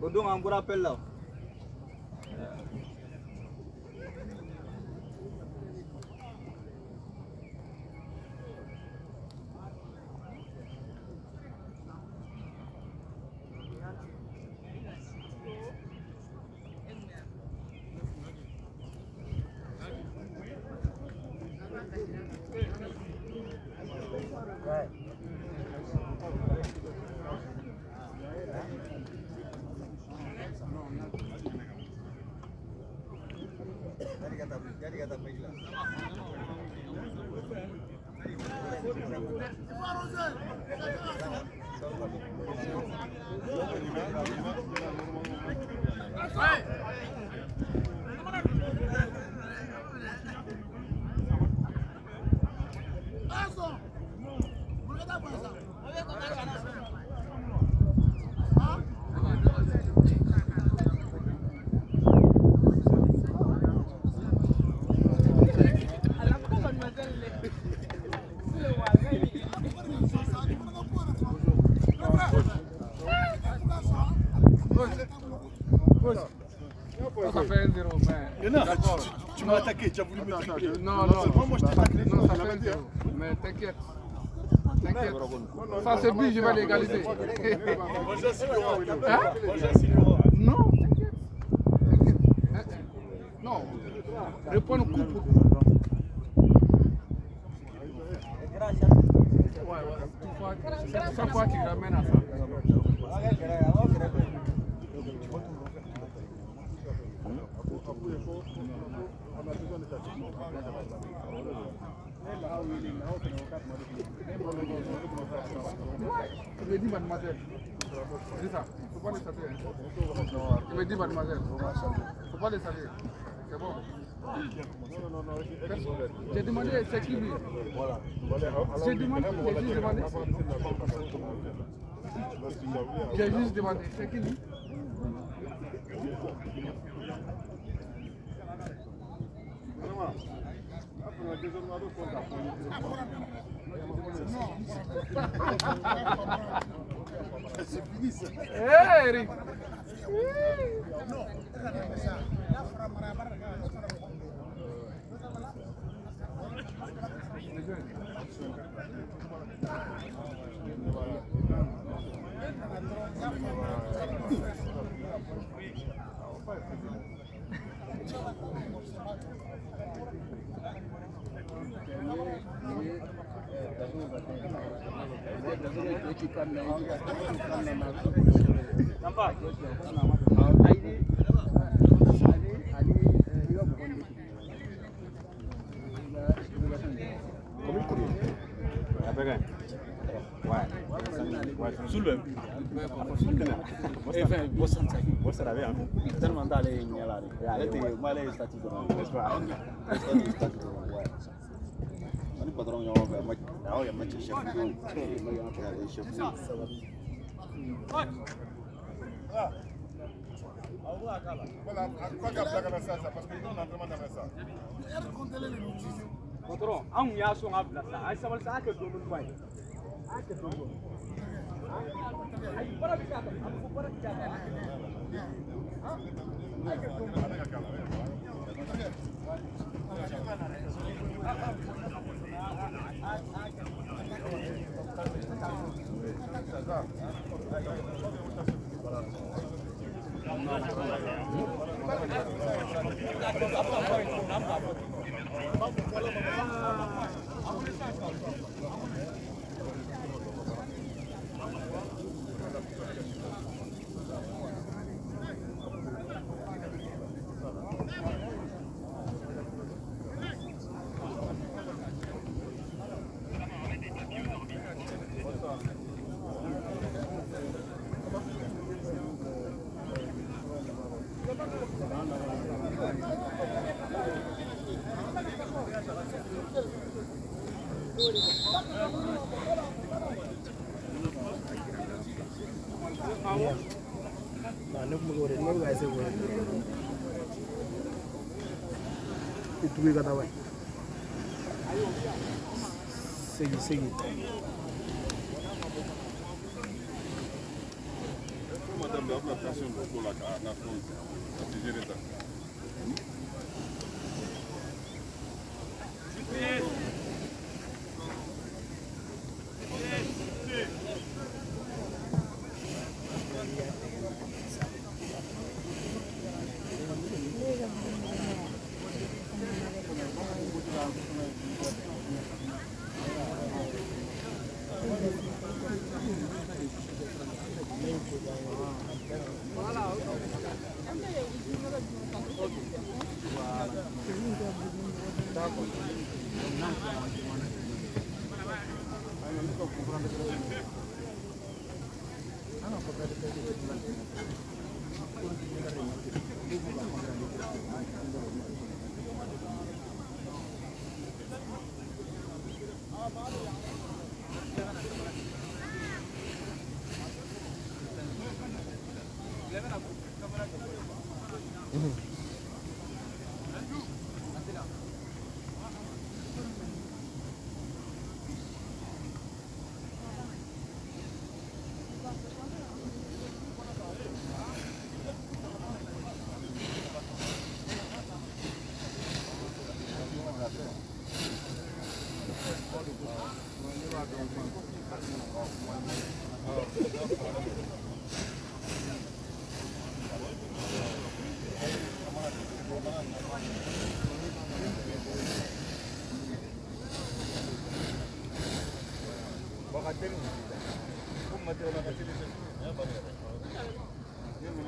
Bodong ang kurapel lah. Jadi kata Megla. Ça fait 1-0, mais... Tu m'as attaqué, tu as voulu me taper. Non, moi je t'ai taclé. non, ça fait 1-0. Mais t'inquiète. T'inquiète. Ça c'est but, je vais l'égaliser. Moi j'insiste Laurent. Hein? Moi j'insiste Laurent. Non, t'inquiète. Non, répondre coup pour coup. Ouais, c'est chaque fois qu'il ramène à ça. Il me dit mademoiselle. C'est ça. Il ne faut pas les saluer. Il me dit mademoiselle. Il ne faut pas les saluer. C'est bon. J'ai demandé c'est qui lui. J'ai demandé, j'ai juste demandé. J'ai juste demandé c'est qui lui. C'est fini ça. Hé Eric. Sulbe. Enfin, vous savez, tellement d'aller malais statut n'est-ce pas? On patron yo ba ya mace chef Patron, an ya so a bila sa, ai sabar sa aka domin bai. Aka domin. Ai bara bi ka, an ko bara bi ka. Aka Itu kata apa? Segi. Madame, la plantation de cola na France, c'est géré ça.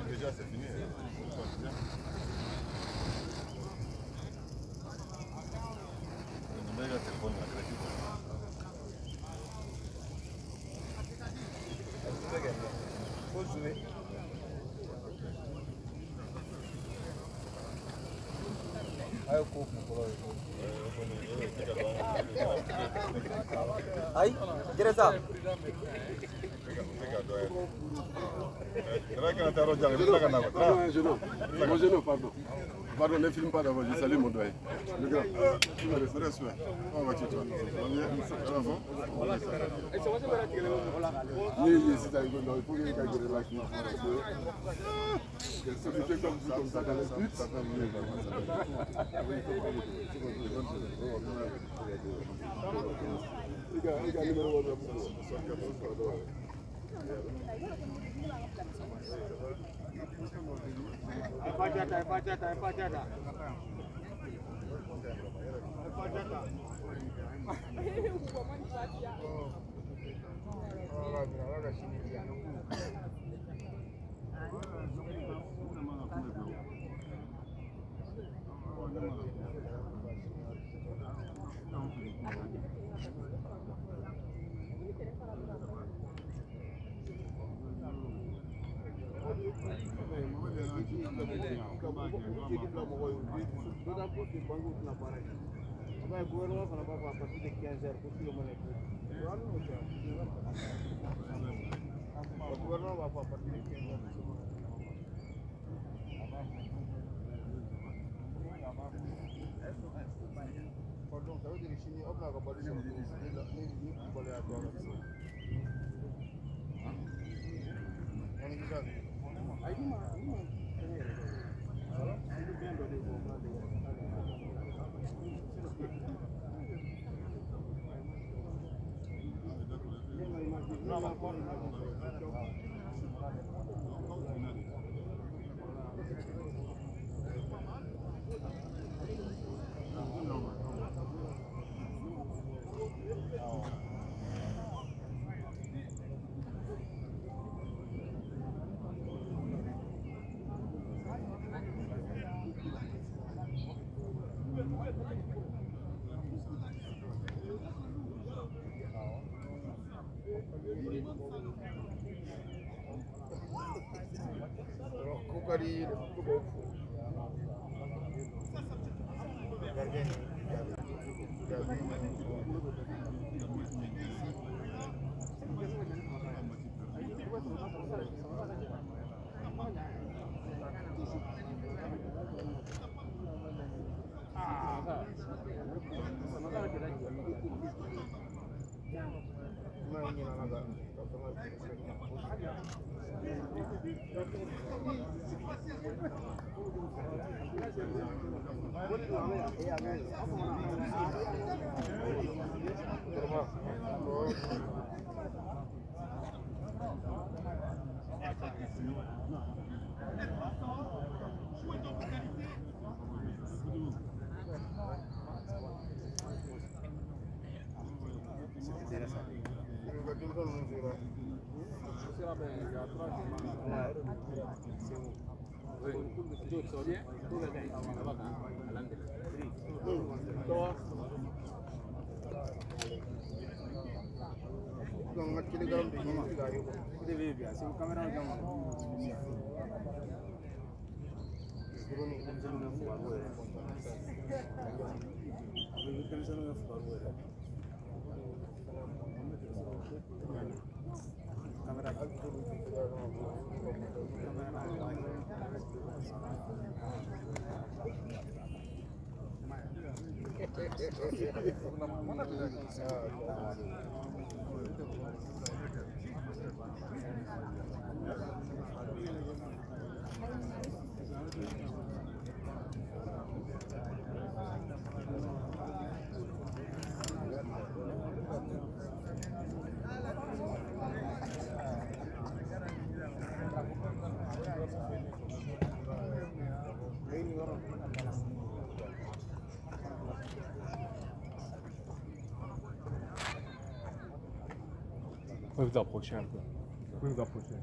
Déjà c'est fini. Aí, direção. Pardon, ne filme pas d'abord, je salue mon doyen. Le grand, respect. On va tuer toi. Oui, c'est un bon, il faut que quelqu'un relaxe. Celui qui est comme vous, comme ça, dans les buts, ça fait mieux. Les gars, numéro 1. Le gouvernement va pas à partir de 15h pour tout le monde. Le gouvernement va pas à partir de 15h. Pardon, ça veut dire que Chine, on va pas dire Bari, Vous vous approchez un peu. Vous vous approchez.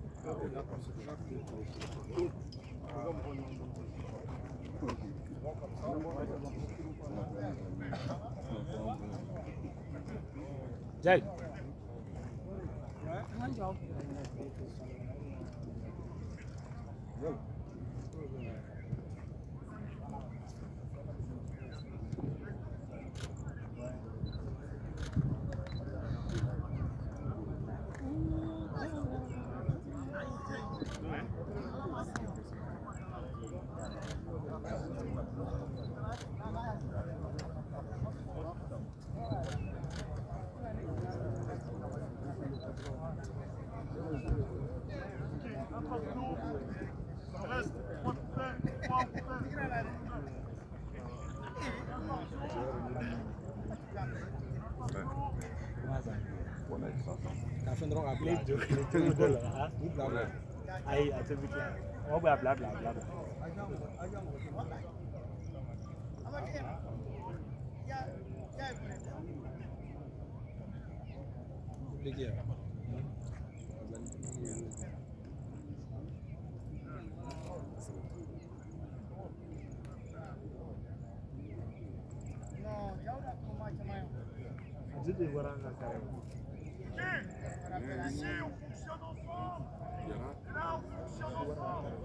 Jai. Kafin dɔrɔn ka bila ayi a tɛ bi kɛ o bɛ bila Ici, on fonctionne ensemble. Et là, on fonctionne ensemble.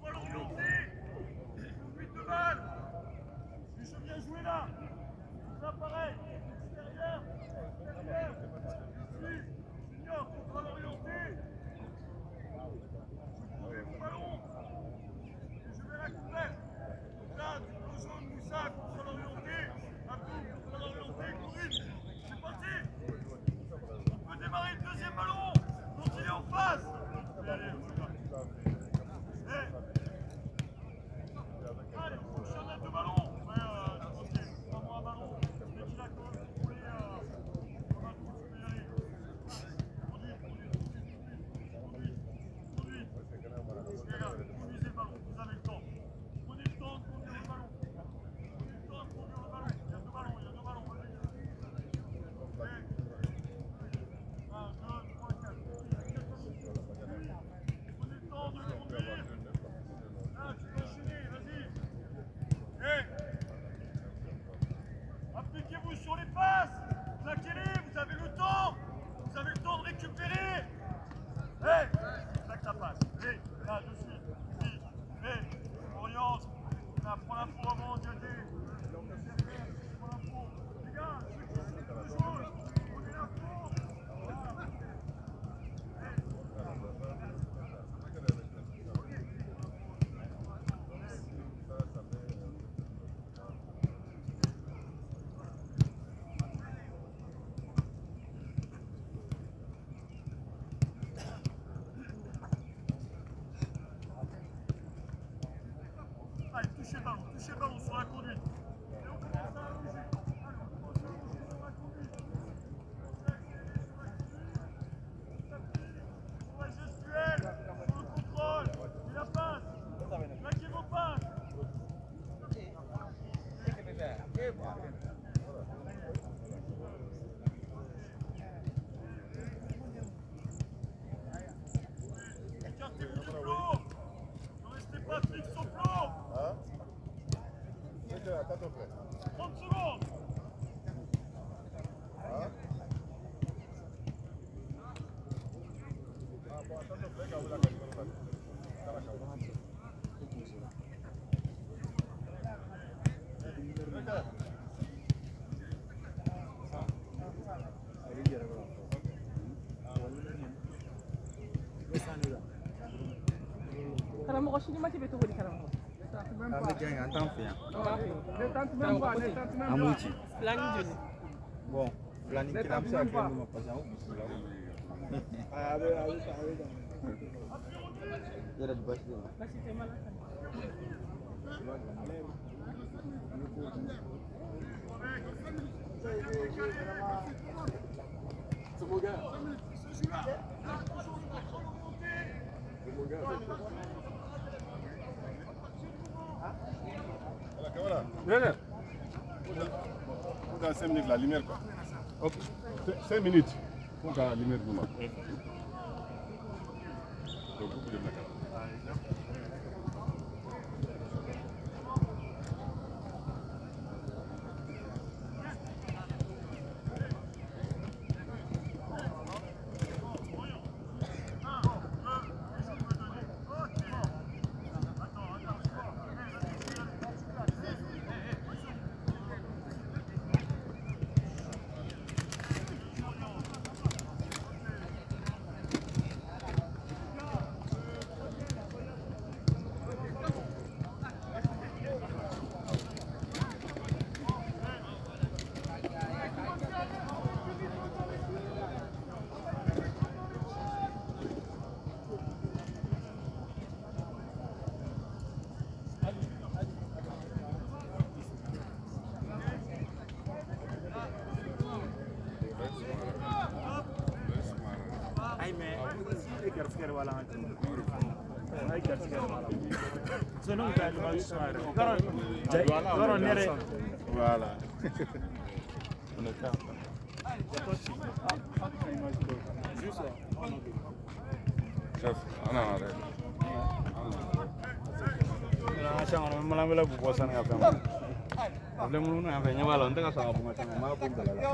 Volonté. 8 de balle. Si je viens jouer là. Ça pareil. Extérieur. Extérieur. Ici. Junior, contre l'orienté. Je coupe mon ballon. Et je vais la couper. Donc là, du bleu jaune, Moussa contre l'orienté. Abdou contre l'orienté. Corinne. C'est parti. On peut démarrer le deuxième ballon. Donc il est en face. Allez, on y va. Allez, touchez le ballon sur la conduite. Et on commence à allonger. Allez, on commence à allonger sur la conduite. Sur la gestuelle, sur le contrôle, et la passe. Plaquez vos passes. Écartez-vous du plan. Ne restez pas fixe au plan. 30 secondes. Karamɔgɔ sini ma bɛ cogo di karamɔgɔ? An bɛ gɛn an t'an fɛ yan. An b'u ci. Filani joli? Bon, filani kelen an bɛ se ka kɛ min ma parce que an y'u bisimila. Yɛrɛ di basi tɛ ma. Basi tɛ ma la. C'est mon gars. Voilà. Dans 5 minutes, la lumière quoi. Ok. 5 minutes. Pour la lumière du monde. Voilà. On est prêt. Chef, on a arrêté. An malam bela bu bosan ka fɛn ma. Problème minnu y'an fɛ ɲɛ b'a la n tɛ ka sɔn ka kuma caman n b'a kun gɛlɛya la.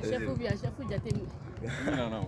chef ou bien chef ou jate. Non.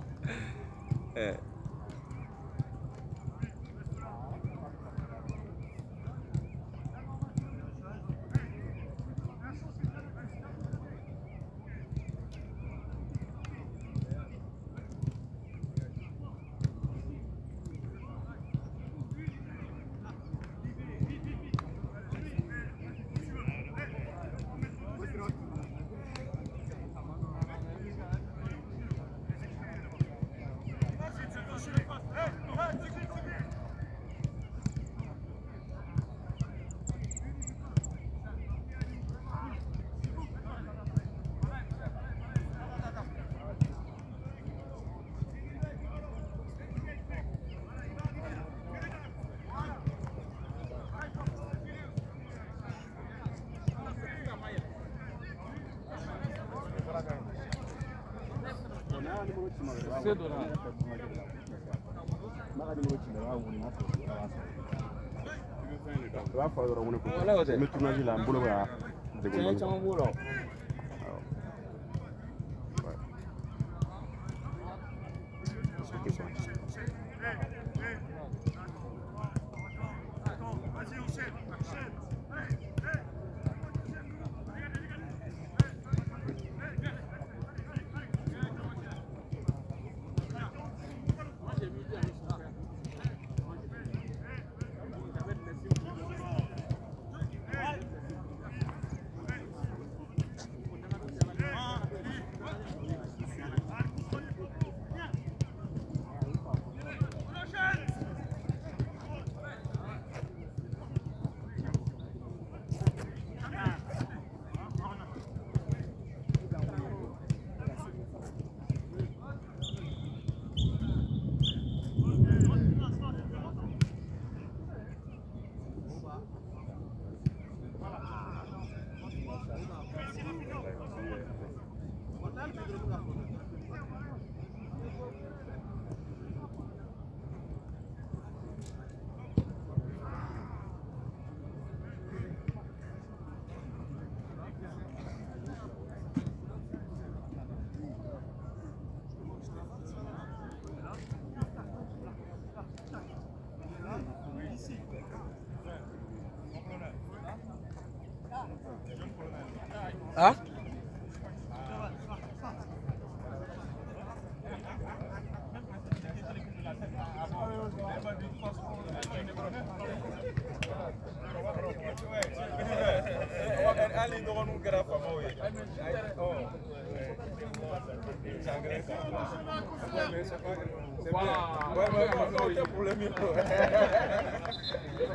Hein?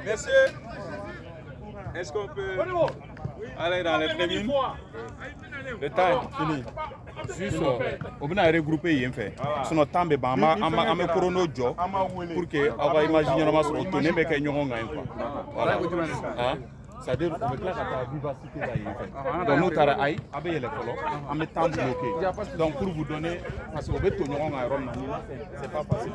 Messieurs, est-ce qu'on peut aller dans les tribunes? Le temps est fini. Juste, on va regrouper yen fait. Sinon, temps be ba ama chrono jo pour que avoir imaginer ma sur tourner mais que ñongo ngañ quoi. Voilà. Hein? C'est-à-dire on veut la vivacité là yen fait. Donc nous tara ay abe yele folo, am temps bloqué. Donc pour vous donner parce que on veut to ñongo ngañ rom na ni là c'est pas facile.